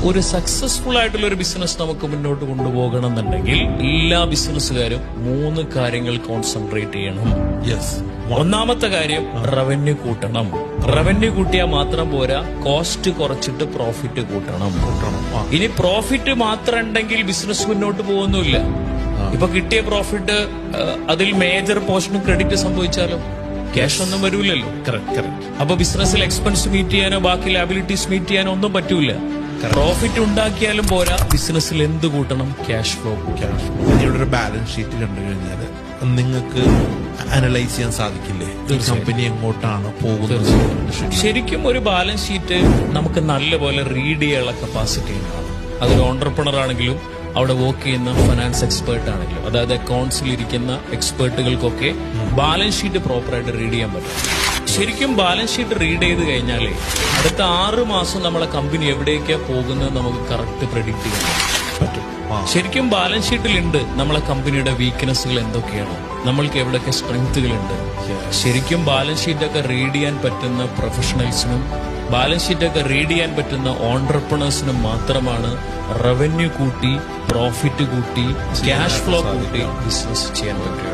ഒരു സക്സസ്ഫുൾ ആയിട്ടുള്ള ഒരു ബിസിനസ് നമുക്ക് മുന്നോട്ട് കൊണ്ടുപോകണം എന്നുണ്ടെങ്കിൽ എല്ലാ ബിസിനസ്സുകാരും 3 കാര്യങ്ങൾ കോൺസെൻട്രേറ്റ് ചെയ്യണം. ഒന്നാമത്തെ കാര്യം റവന്യൂ കൂട്ടണം. റവന്യൂ കൂട്ടിയാൽ മാത്രം പോരാ, കോസ്റ്റ് കുറച്ചിട്ട് പ്രോഫിറ്റ് കൂട്ടണം. ഇനി പ്രോഫിറ്റ് മാത്രം ഉണ്ടെങ്കിൽ ബിസിനസ് മുന്നോട്ട് പോകുന്നില്ല. ഇപ്പൊ കിട്ടിയ പ്രോഫിറ്റ് അതിൽ മേജർ പോർഷൻ ക്രെഡിറ്റ് സംഭവിച്ചാലോ ക്യാഷ് ഒന്നും വരൂലല്ലോ. അപ്പൊ ബിസിനസ്സിൽ എക്സ്പെൻസ് മീറ്റ് ചെയ്യാനോ ബാക്കി ലാബിലിറ്റീസ് മീറ്റ് ചെയ്യാനോ ഒന്നും പറ്റൂല. പ്രോഫിറ്റ് ഉണ്ടാക്കിയാലും പോരാ, ബിസിനസ്സിൽ എന്ത് കൂട്ടണം? Cash flow. ഇവിടെ ഒരു ബാലൻസ് ഷീറ്റ് കണ്ടു കഴിഞ്ഞാൽ നിങ്ങൾക്ക് അനലൈസ് ചെയ്യാൻ സാധിക്കില്ലേ കമ്പനി എങ്ങോട്ടാണ് പോകുന്നത്? ശരിക്കും ഒരു ബാലൻസ് ഷീറ്റ് നമുക്ക് നല്ലപോലെ റീഡ് ചെയ്യാനുള്ള കപ്പാസിറ്റി ഉണ്ടാവും. അതൊരു ഓണ്ടർപ്രണർ ആണെങ്കിലും അവിടെ വർക്ക് ചെയ്യുന്ന ഫൈനാൻസ് എക്സ്പേർട്ട് ആണെങ്കിലും, അതായത് അക്കൗണ്ട്സിൽ ഇരിക്കുന്ന എക്സ്പേർട്ടുകൾക്കൊക്കെ ബാലൻസ് ഷീറ്റ് പ്രോപ്പറായിട്ട് റീഡ് ചെയ്യാൻ പറ്റും. ശരിക്കും ബാലൻസ് ഷീറ്റ് റീഡ് ചെയ്ത് കഴിഞ്ഞാലേ അടുത്ത 6 മാസം നമ്മളെ കമ്പനി എവിടേക്കാ പോകുന്നത് നമുക്ക് കറക്റ്റ് പ്രെഡിക്റ്റ് ചെയ്യാൻ പറ്റും. ശരിക്കും ബാലൻസ് ഷീറ്റിലുണ്ട് നമ്മളെ കമ്പനിയുടെ വീക്ക്നെസ്സുകൾ എന്തൊക്കെയാണ്, നമ്മൾക്ക് എവിടെയൊക്കെ സ്ട്രെങ്ത്തുകളുണ്ട്. ശരിക്കും ബാലൻസ് ഷീറ്റൊക്കെ റീഡ് ചെയ്യാൻ പറ്റുന്ന പ്രൊഫഷണൽസിനും ബാലൻസ് ഷീറ്റൊക്കെ റീഡ് ചെയ്യാൻ പറ്റുന്ന ഓൺട്രപ്രണേഴ്സിനും മാത്രമാണ് റവന്യൂ കൂട്ടി, പ്രോഫിറ്റ് കൂട്ടി, ക്യാഷ് ഫ്ലോ കൂട്ടി ബിസിനസ് ചെയ്യാൻ പറ്റുക.